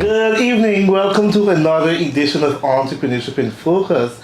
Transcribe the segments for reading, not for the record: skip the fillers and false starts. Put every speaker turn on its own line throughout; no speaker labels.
Good evening. Welcome to another edition of Entrepreneurship in Focus.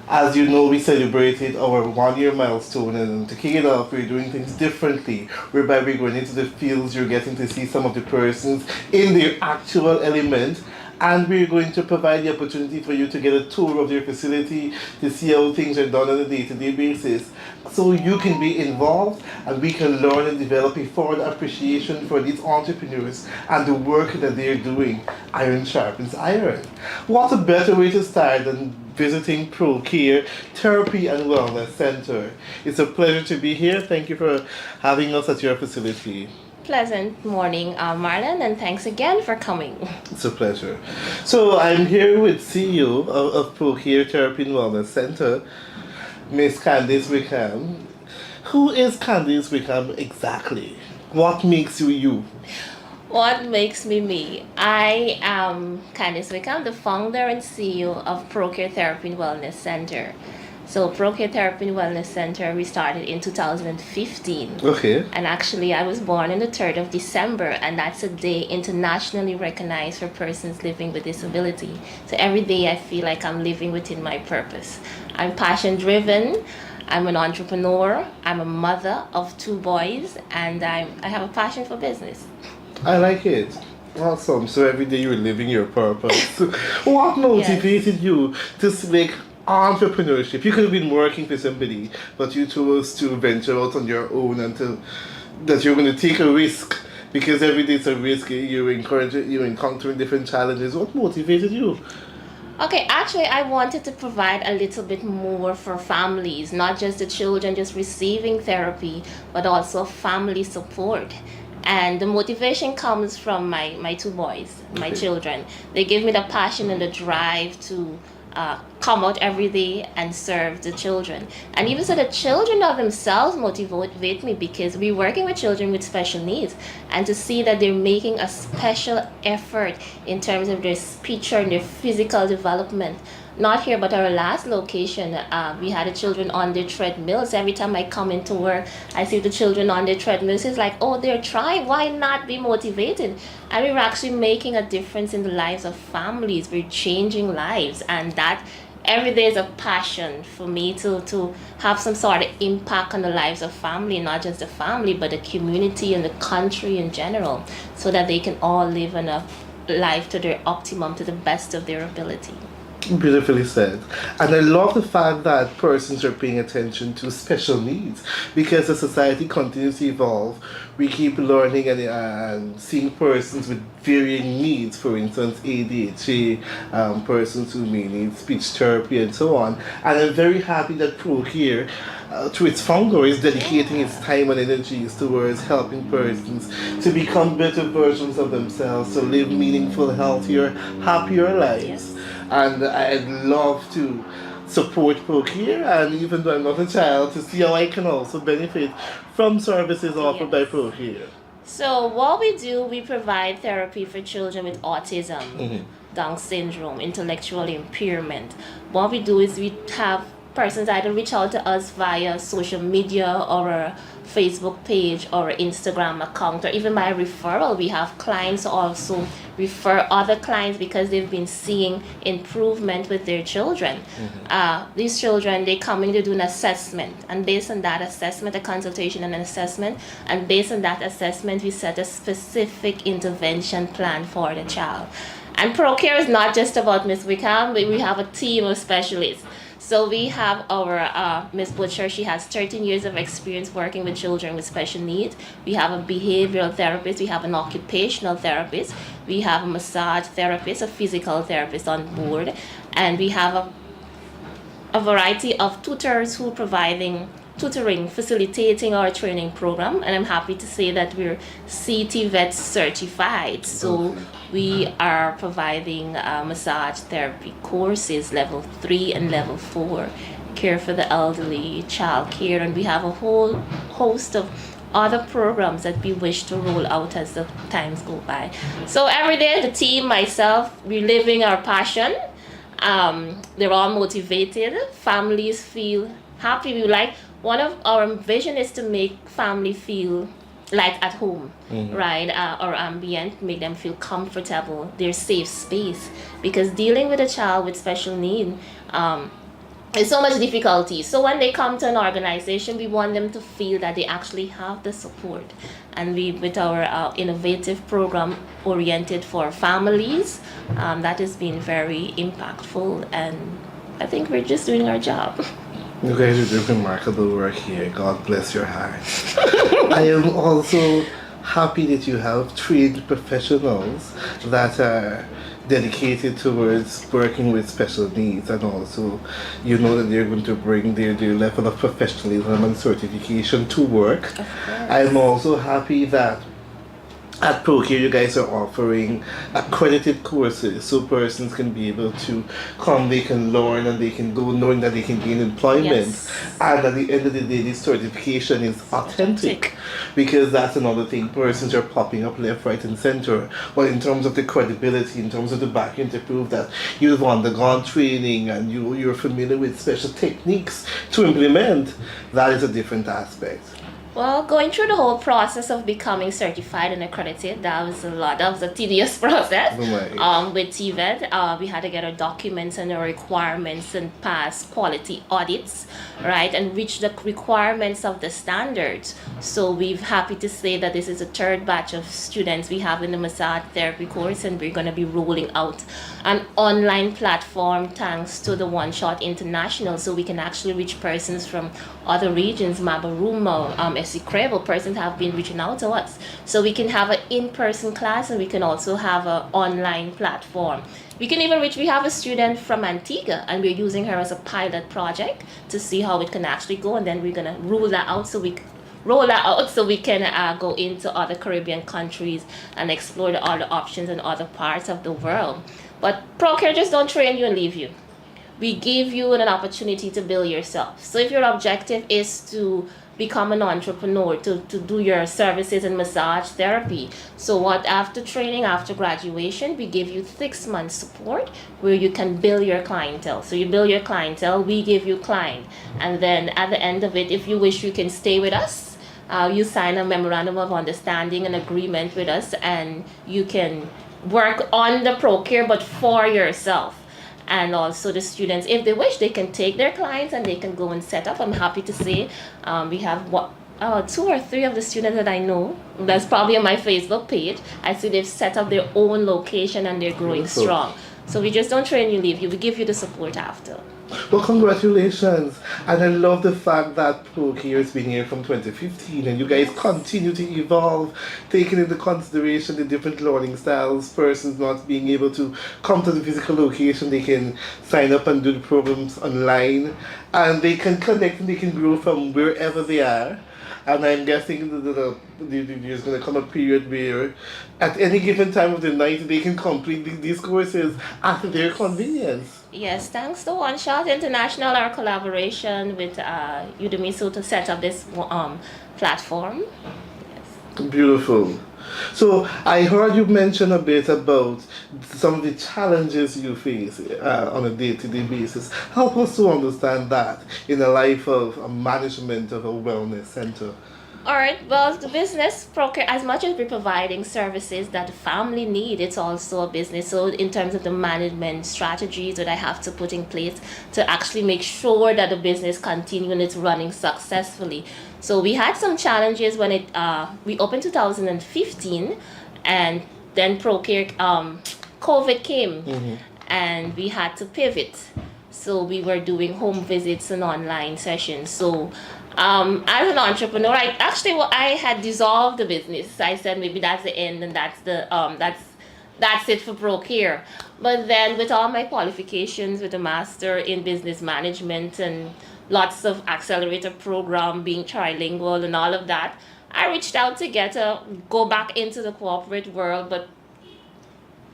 As you know, we celebrated our 1 year milestone, and to kick it off, we're doing things differently, whereby we're going into the fields, you're getting to see some of the persons in their actual element, and we're going to provide the opportunity for you to get a tour of your facility to see how things are done on a day-to-day basis, so you can be involved and we can learn and develop a further appreciation for these entrepreneurs and the work that they're doing. Iron sharpens iron. What a better way to start than visiting ProCare Therapy and Wellness Center. It's a pleasure to be here. Thank you for having us at your facility.
Pleasant morning, Marlon, and thanks again for coming.
It's a pleasure. So I'm here with CEO of ProCare Therapy and Wellness Center, Miss Candace Wickham. Who is Candace Wickham exactly? What makes you you?
What makes me me? I am Candace Wickham, the founder and CEO of ProCare Therapy and Wellness Center. So ProCare Therapy and Wellness Center, we started in 2015.
Okay.
And actually, I was born on the 3rd of December, and that's a day internationally recognized for persons living with disability. So every day I feel like I'm living within my purpose. I'm passion driven. I'm an entrepreneur. I'm a mother of 2 boys, and I have a passion for business.
I like it. Awesome. So every day you're living your purpose. What motivated you to make entrepreneurship? You could have been working for somebody, but you chose to venture out on your own and that you're going to take a risk, because every day it's a risk. You're encountering different challenges. What motivated you?
Okay, actually, I wanted to provide a little bit more for families, not just the children just receiving therapy, but also family support. And the motivation comes from my 2 boys, my children. They give me the passion and the drive to come out every day and serve the children. And even so, the children of themselves motivate me, because we're working with children with special needs, and to see that they're making a special effort in terms of their speech and their physical development. Not here, but our last location, we had the children on their treadmills. Every time I come into work, I see the children on their treadmills. It's like, oh, they're trying. Why not be motivated? And we're actually making a difference in the lives of families. We're changing lives. And that every day is a passion for me to have some sort of impact on the lives of family, not just the family, but the community and the country in general, so that they can all live in a life to their optimum, to the best of their ability.
Beautifully said. And I love the fact that persons are paying attention to special needs, because as society continues to evolve, we keep learning and seeing persons with varying needs, for instance ADHD, persons who may need speech therapy and so on. And I'm very happy that ProCare, through its founder, is dedicating its time and energies towards helping persons to become better versions of themselves, to live meaningful, healthier, happier lives.
Yes.
And I'd love to support ProCare, and even though I'm not a child, to see how I can also benefit from services offered by ProCare.
So what we do, we provide therapy for children with autism, Down syndrome, intellectual impairment. What we do is we have persons either reach out to us via social media or a Facebook page or an Instagram account, or even by referral. We have clients also refer other clients because they've been seeing improvement with their children. These children, they come in to do an assessment, and based on that assessment, a consultation and an assessment, and based on that assessment, we set a specific intervention plan for the child. And ProCare is not just about Miss Wickham, but we have a team of specialists. So we have our Miss Butcher. She has 13 years of experience working with children with special needs. We have a behavioral therapist. We have an occupational therapist. We have a massage therapist, a physical therapist on board, and we have a variety of tutors who are providing tutoring, facilitating our training program. And I'm happy to say that we're CT Vet certified. So we are providing massage therapy courses, level 3 and level 4, care for the elderly, child care, and we have a whole host of other programs that we wish to roll out as the times go by. So every day, the team, myself, we're living our passion. They're all motivated. Families feel happy. We like, one of our vision is to make family feel like at home, right? Our ambient, make them feel comfortable, their safe space. Because dealing with a child with special need, there's so much difficulty. So when they come to an organization, we want them to feel that they actually have the support. And we, with our innovative program oriented for families, that has been very impactful. And I think we're just doing our job.
You guys are doing remarkable work here. God bless your heart. I am also happy that you have trained professionals that are dedicated towards working with special needs, and also you know that they're going to bring their level of professionalism and certification to work. I'm also happy that at ProCare you guys are offering accredited courses so persons can be able to come, they can learn, and they can go knowing that they can gain employment. And at the end of the day, this certification is authentic, because that's another thing. Persons are popping up left, right and center, but in terms of the credibility, in terms of the backing to prove that you've undergone training and you're familiar with special techniques to implement, that is a different aspect.
Well, going through the whole process of becoming certified and accredited, that was a lot. That was a tedious process. With TVET, we had to get our documents and our requirements and pass quality audits, right, and reach the requirements of the standards. So we're happy to say that this is the third batch of students we have in the massage therapy course, and we're going to be rolling out an online platform thanks to the One Shot International, so we can actually reach persons from other regions. Mabaruma, Essekrebo, persons have been reaching out to us, so we can have an in-person class, and we can also have an online platform. We can even reach, we have a student from Antigua, and we're using her as a pilot project to see how it can actually go, and then we're going to roll that out so we can go into other Caribbean countries and explore the other options in other parts of the world. But ProCare just don't train you and leave you. We give you an opportunity to build yourself. So if your objective is to become an entrepreneur, to do your services in massage therapy, so what, after training, after graduation, we give you 6 months support where you can build your clientele. So you build your clientele, we give you client, and then at the end of it, if you wish, you can stay with us. You sign a memorandum of understanding, an agreement with us, and you can work on the ProCare but for yourself. And also the students, if they wish, they can take their clients and they can go and set up. I'm happy to say we have 2 or 3 of the students that I know, that's probably on my Facebook page. I see they've set up their own location and they're growing strong. So we just don't train you, leave you. We give you the support after.
Well, congratulations. And I love the fact that ProCare has been here from 2015 and you guys continue to evolve, taking into consideration the different learning styles, persons not being able to come to the physical location, they can sign up and do the programs online, and they can connect and they can grow from wherever they are. And I'm guessing that there's going to come a period where at any given time of the night they can complete these courses at their convenience.
Yes, thanks to One Shot International, our collaboration with Udemy, so to set up this platform. Yes.
Beautiful. So I heard you mention a bit about some of the challenges you face on a day-to-day basis. Help us to understand that in the life of a management of a wellness center.
All right, well, the business ProCare, as much as we're providing services that the family need, it's also a business. So in terms of the management strategies that I have to put in place to actually make sure that the business continues and it's running successfully. So we had some challenges when we opened 2015, and then ProCare, COVID came, and we had to pivot. So we were doing home visits and online sessions. So as an entrepreneur, I had dissolved the business. I said maybe that's the end, and that's it for ProCare. But then with all my qualifications with a master in business management and lots of accelerator program, being trilingual and all of that, I reached out to go back into the corporate world, but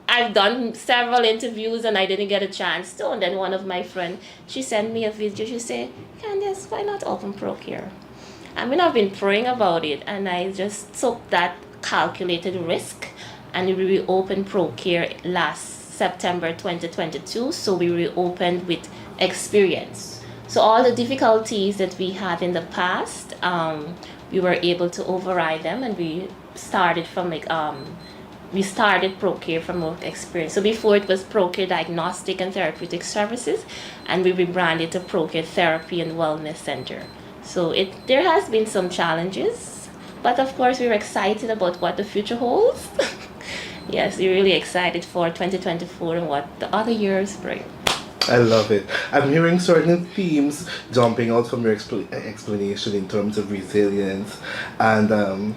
I've done several interviews and I didn't get a chance to. And then one of my friends, she sent me a video. She said, Candace, why not open ProCare? I mean, I've been praying about it, and I just took that calculated risk, and we reopened ProCare last September 2022. So we reopened with experience. So all the difficulties that we had in the past, we were able to override them, and we started ProCare from work experience. So before it was ProCare Diagnostic and Therapeutic Services, and we rebranded to ProCare Therapy and Wellness Center. So there has been some challenges, but of course we're excited about what the future holds. Yes, we're really excited for 2024 and what the other years bring.
I love it. I'm hearing certain themes jumping out from your explanation in terms of resilience and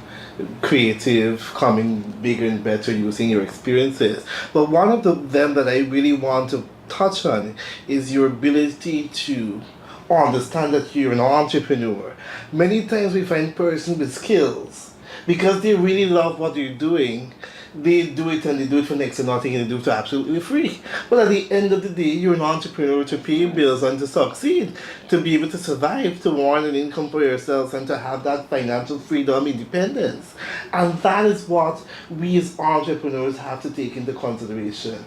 creative, coming bigger and better using your experiences. But one of them that I really want to touch on is your ability to understand that you're an entrepreneur. Many times we find persons with skills because they really love what they're doing. They do it and they do it for next to nothing and they do it for absolutely free. But at the end of the day, you're an entrepreneur to pay bills and to succeed, to be able to survive, to earn an income for yourselves and to have that financial freedom, independence. And that is what we as entrepreneurs have to take into consideration.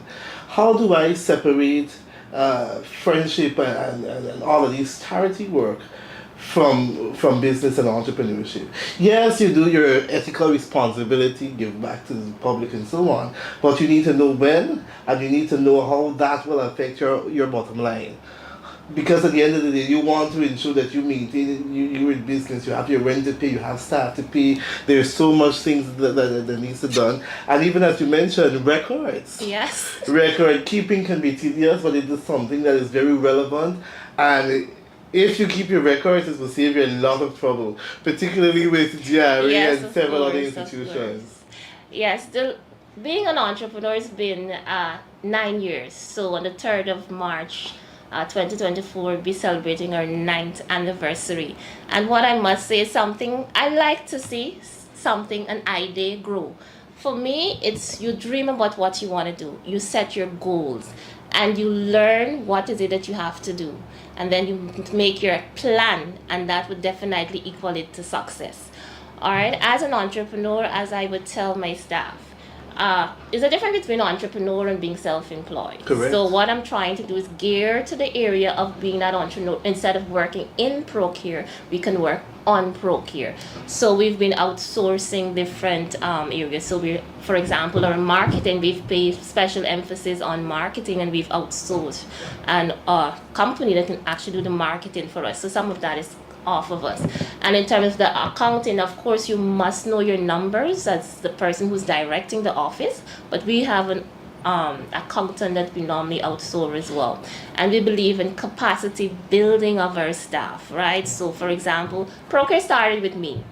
How do I separate friendship and all of these charity work from business and entrepreneurship? Yes, you do your ethical responsibility, give back to the public and so on, but you need to know when, and you need to know how that will affect your bottom line. Because at the end of the day, you want to ensure that you maintain, you're in business, you have your rent to pay, you have staff to pay, there's so much things that needs to be done. And even as you mentioned, records.
Yes.
Record keeping can be tedious, but it is something that is very relevant. And if you keep your records, it will save you a lot of trouble, particularly with GRA and several other institutions.
Yes, being an entrepreneur has been 9 years. So on the 3rd of March, 2024, we'll be celebrating our 9th anniversary. And what I must say is something I like to see, an idea grow. For me, it's you dream about what you want to do. You set your goals and you learn what is it that you have to do. And then you make your plan, and that would definitely equal it to success. All right, as an entrepreneur, as I would tell my staff, there's a difference between entrepreneur and being self-employed.
Correct.
So what I'm trying to do is gear to the area of being that entrepreneur. Instead of working in ProCare, we can work on ProCare. So we've been outsourcing different areas. So for example, our marketing, we've paid special emphasis on marketing, and we've outsourced a company that can actually do the marketing for us. So some of that is off of us. And in terms of the accounting, of course, you must know your numbers as the person who's directing the office, but we have an accountant that we normally outsource as well. And we believe in capacity building of our staff, right? So for example, ProCare started with me,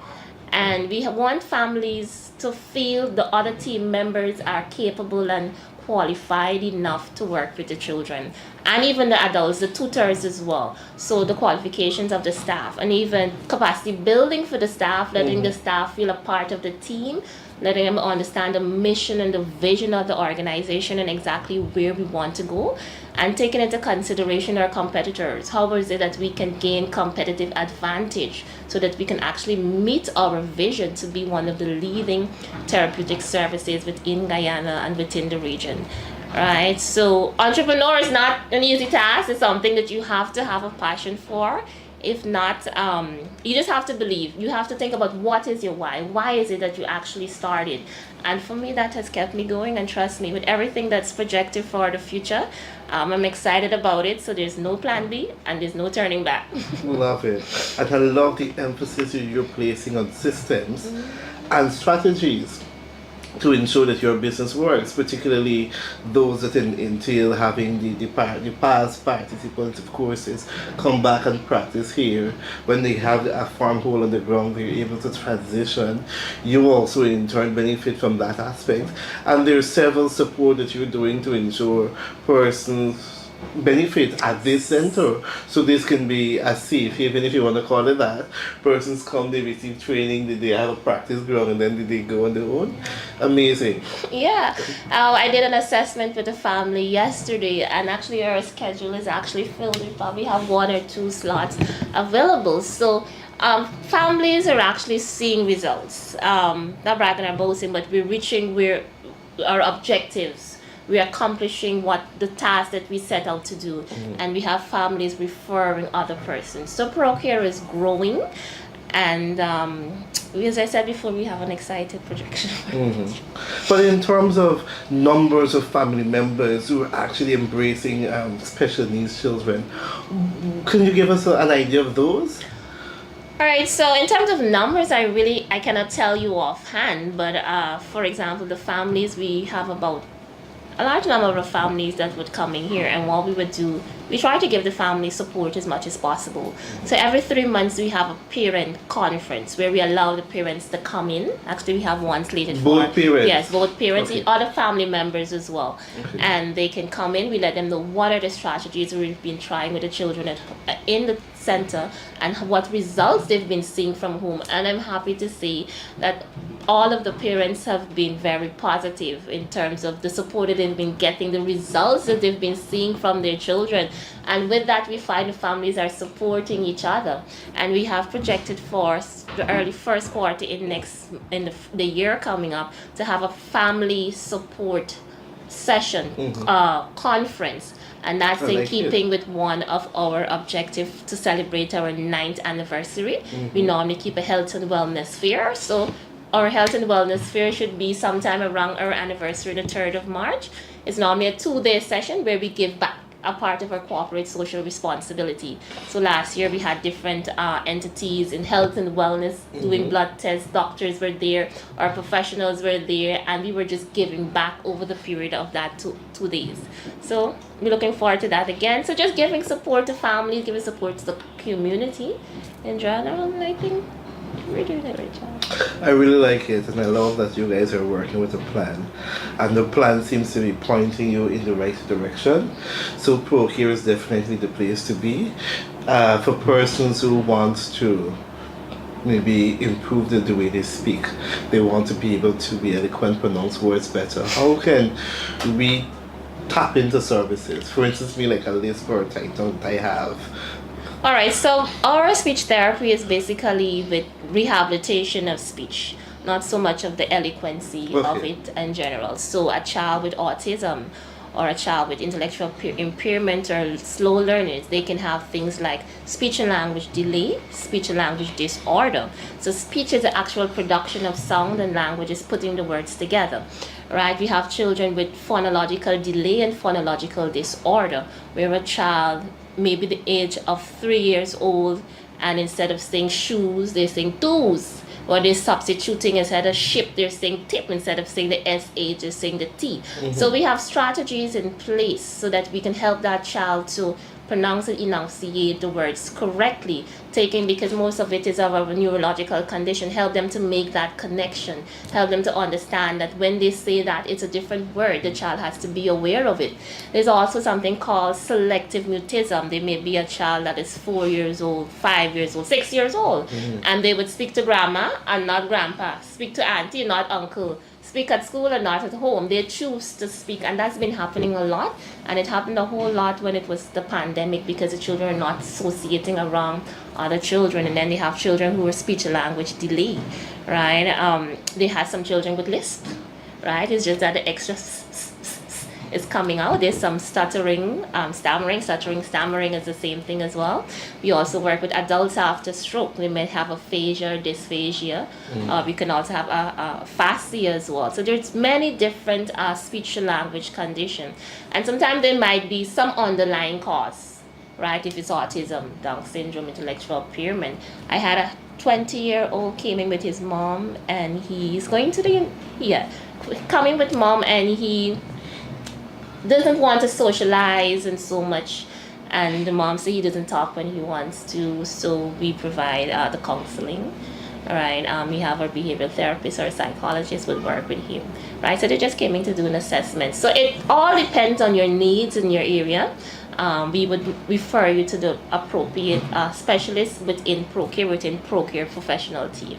and we want families to feel the other team members are capable and qualified enough to work with the children, and even the adults, the tutors as well. So the qualifications of the staff, and even capacity building for the staff, letting the staff feel a part of the team, letting them understand the mission and the vision of the organization and exactly where we want to go, and taking into consideration our competitors. How is it that we can gain competitive advantage so that we can actually meet our vision to be one of the leading therapeutic services within Guyana and within the region, right? So entrepreneur is not an easy task. It's something that you have to have a passion for. If not, you just have to believe. You have to think about what is your why. Why is it that you actually started? And for me, that has kept me going. And trust me, with everything that's projected for the future, I'm excited about it. So there's no plan B and there's no turning back.
Love it. And I love the emphasis you're placing on systems and strategies. to ensure that your business works, particularly those that entail having the past participants of courses come back and practice here. When they have a farm hole on the ground, they're able to transition. You also in turn benefit from that aspect. And there's several support that you're doing to ensure persons benefit at this center, so this can be a safe, even if you want to call it that. Persons come, they receive training, they have a practice ground, and then they go on their own. Amazing.
Yeah, I did an assessment with the family yesterday, and actually our schedule is actually filled. We probably have 1 or 2 slots available. So families are actually seeing results. Not bragging or boasting, but we're reaching our objectives. We're accomplishing what the task that we set out to do, and we have families referring other persons. So ProCare is growing, and as I said before, we have an excited projection.
But in terms of numbers of family members who are actually embracing special needs children, can you give us an idea of those?
All right, so in terms of numbers, I cannot tell you offhand, but for example, the families, we have about a large number of families that would come in here, and what we would do, we try to give the family support as much as possible. So every 3 months we have a parent conference where we allow the parents to come in. Actually, we have one slated
both
for
parents.
Yes, both parents,
Okay.
other family members as well. Okay. And they can come in. We let them know what are the strategies we've been trying with the children in the center and what results they've been seeing from home. And I'm happy to say that all of the parents have been very positive in terms of the support that they've been getting, the results that they've been seeing from their children. And with that, we find the families are supporting each other. And we have projected for the early first quarter in the year coming up to have a family support session, conference. And that's in keeping with one of our objectives to celebrate our 9th anniversary. We normally keep a health and wellness fair. So our health and wellness fair should be sometime around our anniversary, the 3rd of March. It's normally a 2-day session where we give back a part of our corporate social responsibility. So last year we had different entities in health and wellness doing blood tests. Doctors were there, our professionals were there, and we were just giving back over the period of that 2 days. So we're looking forward to that again. So just giving support to families, giving support to the community in general, and I think we're doing a great job.
I really like it, and I love that you guys are working with a plan, and the plan seems to be pointing you in the right direction. So ProCare is definitely the place to be for persons who want to maybe improve the way they speak. They want to be able to be eloquent, pronounce words better. How can we tap into services? For instance, me like a lisp or a title I have.
All right, so our speech therapy is basically with rehabilitation of speech, not so much of the eloquency of it in general. So a child with autism or a child with intellectual impairment or slow learners, they can have things like speech and language delay, speech and language disorder. So speech is the actual production of sound, and language is putting the words together. Right, we have children with phonological delay and phonological disorder, where a child maybe the age of 3 years old, and instead of saying shoes, they're saying toes, or they're substituting instead of ship, they're saying tip, instead of saying the SH, they're saying the T. So we have strategies in place so that we can help that child to pronounce and enunciate the words correctly, because most of it is of a neurological condition, help them to make that connection, help them to understand that when they say that it's a different word, the child has to be aware of it. There's also something called selective mutism. There may be a child that is 4 years old, 5 years old, 6 years old, and they would speak to grandma and not grandpa, speak to auntie, not uncle, speak at school and not at home. They choose to speak, and that's been happening a lot, and it happened a whole lot when it was the pandemic, because the children are not associating around other children, and then they have children who are speech and language delay, right? They have some children with lisp, right? It's just that the extra is coming out. There's some stuttering, stammering is the same thing as well. We also work with adults after stroke. They may have aphasia, dysphagia. We can also have aphasia as well. So there's many different speech and language conditions. And sometimes there might be some underlying cause, right? If it's autism, Down syndrome, intellectual impairment. I had a 20-year-old came in with his mom, and he's going to the, yeah, coming with mom, and he doesn't want to socialize and so much, and the mom said he doesn't talk when he wants to, so we provide the counseling. All right, we have our behavioral therapist or psychologist would work with him, right? So they just came in to do an assessment. So it all depends on your needs in your area. We would refer you to the appropriate specialist within ProCare professional team.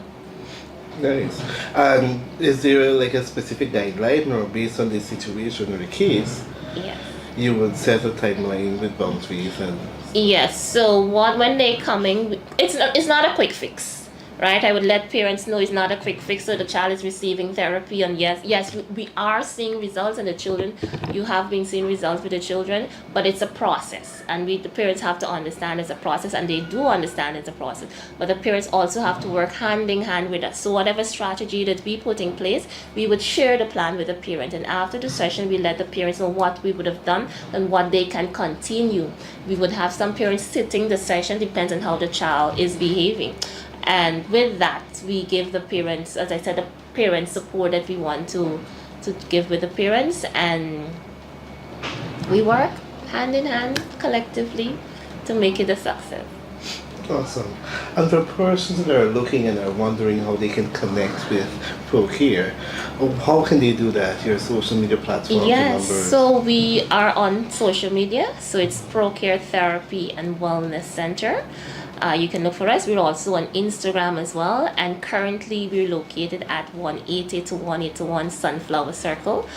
Nice. And is there like a specific guideline, or based on the situation or the case,
Yes.
you would set a timeline with boundaries and...
Yes. So when they coming, it's not a quick fix, right? I would let parents know it's not a quick fix. So the child is receiving therapy, and yes, we are seeing results, and the children, you have been seeing results with the children, but it's a process, and the parents have to understand it's a process, and they do understand it's a process. But the parents also have to work hand in hand with us. So whatever strategy that we put in place, we would share the plan with the parent, and after the session, we let the parents know what we would have done and what they can continue. We would have some parents sitting the session, depends on how the child is behaving. And with that, we give the parents, as I said, the parent support that we want to give with the parents, and we work hand in hand collectively to make it a success.
Awesome. And for persons that are looking and are wondering how they can connect with ProCare, how can they do that? Your social media platforms and
Yes,
numbers?
so we are on social media. So it's ProCare Therapy and Wellness Center. You can look for us. We're also on Instagram as well. And currently we're located at 180 to 181 Sunflower Circle,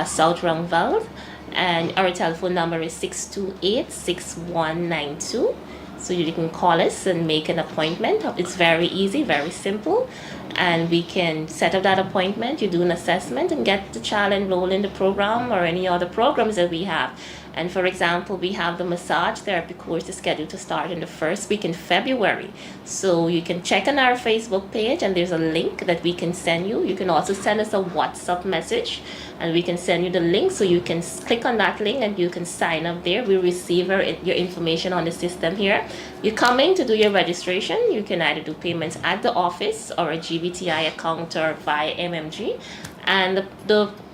South Rungveld. And our telephone number is 628-6192. So you can call us and make an appointment. It's very easy, very simple. And we can set up that appointment. You do an assessment and get the child enrolled in the program or any other programs that we have. And for example, we have the massage therapy course is scheduled to start in the first week in February. So you can check on our Facebook page, and there's a link that we can send you. You can also send us a WhatsApp message, and we can send you the link, so you can click on that link and you can sign up there. We receive your information on the system here. You come in to do your registration. You can either do payments at the office or a GBTI account or via MMG. And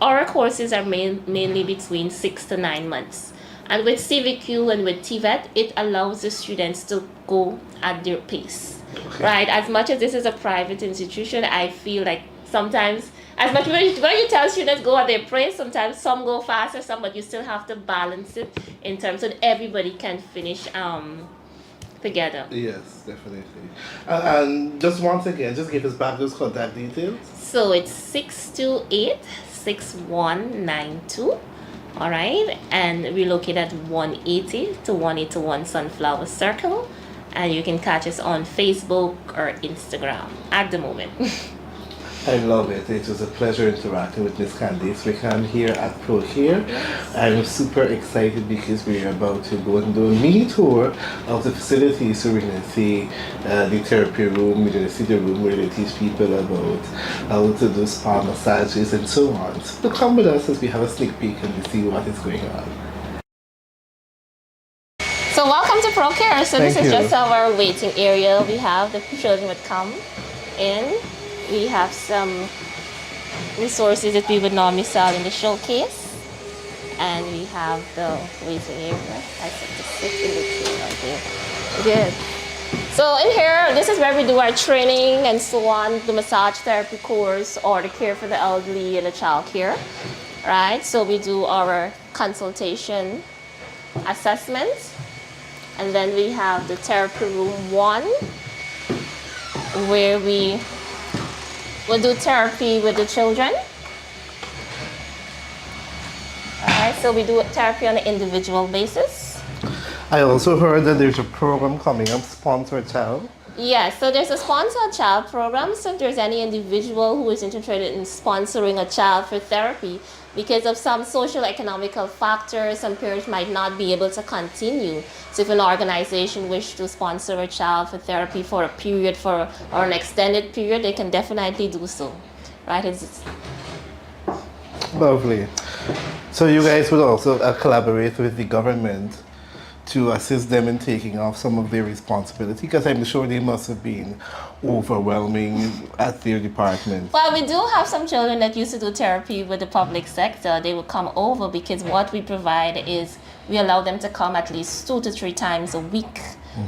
our courses are mainly between 6 to 9 months. And with CVQ and with TVET, it allows the students to go at their pace, okay. Right? As much as this is a private institution, I feel like sometimes, as much when you tell students go at their pace, sometimes some go faster, but you still have to balance it in terms of everybody can finish together.
Yes, definitely. And just once again, just give us back those contact details.
So it's 628-6192. All right, and we're located at 180 to 181 Sunflower Circle, and you can catch us on Facebook or Instagram at the moment.
I love it. It was a pleasure interacting with Miss Candace Wickham here at ProCare. Yes. I'm super excited because we're about to go and do a mini tour of the facility. So we're going to see the therapy room, we're going to see the room where they teach people about how to do spa massages and so on. So come with us as we have a sneak peek and we see what is going on.
So welcome to ProCare. So this is just our waiting area. We have the children would come in. We have some resources that we would normally sell in the showcase. And we have the waiting area. I said to sit in the chair right there. Good. So in here, this is where we do our training and so on, the massage therapy course or the care for the elderly and the child care. Right? So we do our consultation assessments. And then we have the therapy room 1, where we will do therapy with the children. Alright, so we do therapy on an individual basis.
I also heard that there's a program coming up, Sponsor a Child.
Yes, so there's a Sponsor a Child program. So if there's any individual who is interested in sponsoring a child for therapy, because of some social economical factors, some parents might not be able to continue. So if an organization wishes to sponsor a child for therapy for a period or an extended period, they can definitely do so. Right?
Lovely. So you guys would also collaborate with the government to assist them in taking off some of their responsibility? Because I'm sure they must have been overwhelming at their department.
Well, we do have some children that used to do therapy with the public sector. They would come over because what we provide is we allow them to come at least 2 to 3 times a week,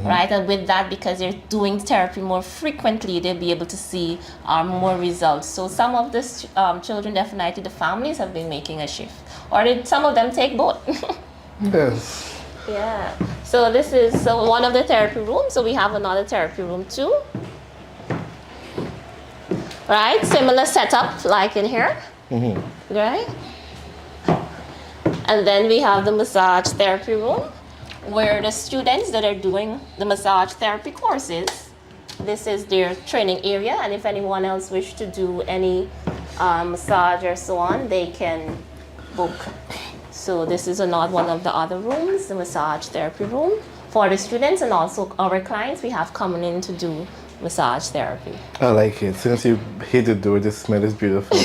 right? And with that, because they're doing therapy more frequently, they'll be able to see more results. So some of the children, definitely the families have been making a shift, or some of them take both.
Yes.
Yeah. So this is one of the therapy rooms. So we have another therapy room too. Right? Similar setup like in here. Right? And then we have the massage therapy room where the students that are doing the massage therapy courses, this is their training area. And if anyone else wish to do any massage or so on, they can book. So this is not one of the other rooms, the massage therapy room for the students and also our clients we have coming in to do massage therapy.
I like it. Since you hit the door, the smell is beautiful.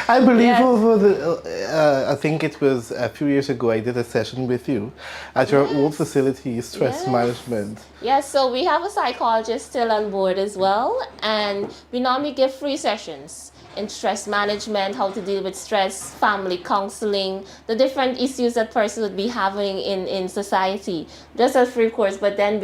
I believe
Yes.
over I think it was a few years ago, I did a session with you at your old facility, stress
Yes.
management.
Yes, so we have a psychologist still on board as well, and we normally give free sessions in stress management, how to deal with stress, family counseling, the different issues that person would be having in society. Just a free course, but then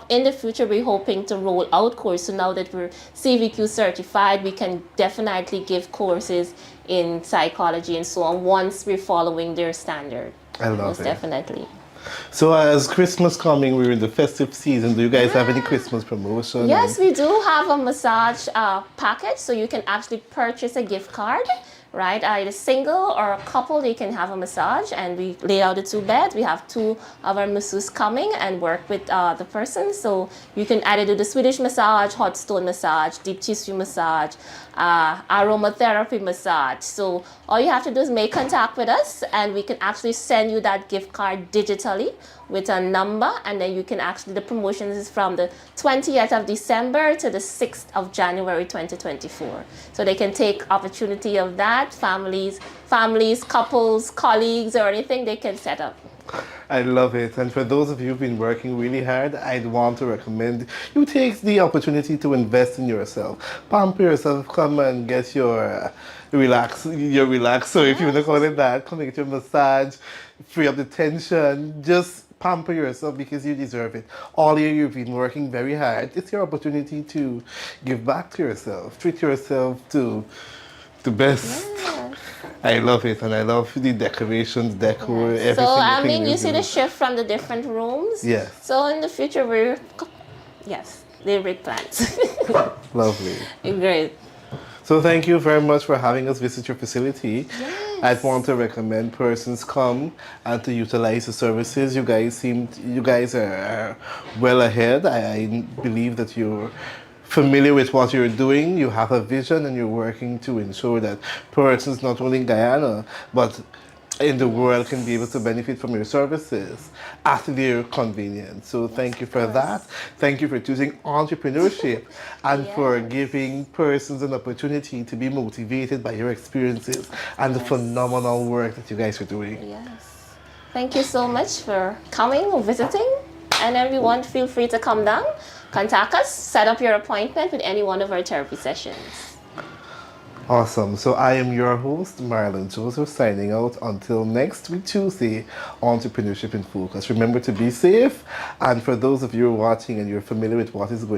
in the future, we're hoping to roll out course. So now that we're CVQ certified, we can definitely give courses in psychology and so on once we're following their standard.
I love
Most
it.
definitely.
So as Christmas coming, we're in the festive season. Do you guys have any Christmas promotion?
Yes, we do have a massage package, so you can actually purchase a gift card, right? Either single or a couple, you can have a massage, and we lay out the 2 beds. We have 2 of our masseuses coming and work with the person, so you can either do the Swedish massage, hot stone massage, deep tissue massage, aromatherapy massage. So all you have to do is make contact with us, and we can actually send you that gift card digitally with a number, and then you can actually, the promotions is from the 20th of December to the 6th of January 2024. So they can take opportunity of that. Families, couples, colleagues, or anything they can set up.
I love it. And for those of you who've been working really hard, I'd want to recommend you take the opportunity to invest in yourself. Pamper yourself, come and get your relax. So if you want to call it that, come and get your massage, free up the tension, just pamper yourself because you deserve it. All year you've been working very hard. It's your opportunity to give back to yourself. Treat yourself to the best.
Yeah.
I love it, and I love the decorations, decor, everything.
So I mean, you
you
see
do.
the shift from the different rooms.
Yes.
So in the future, they're big plans.
Lovely.
Great.
So thank you very much for having us visit your facility.
Yes.
I'd want to recommend persons come and to utilize the services. You guys are well ahead. I believe that you're familiar with what you're doing. You have a vision and you're working to ensure that persons not only in Guyana but in the world can be able to benefit from your services at their convenience. So thank you for that. Thank you for choosing entrepreneurship and for giving persons an opportunity to be motivated by your experiences and the phenomenal work that you guys are doing.
Yes. Thank you so much for coming or visiting. And everyone, feel free to come down, contact us, set up your appointment with any one of our therapy sessions.
Awesome. So I am your host, Marlon Joseph, signing out until next week, Tuesday, Entrepreneurship in Focus. Remember to be safe. And for those of you who are watching and you're familiar with what is going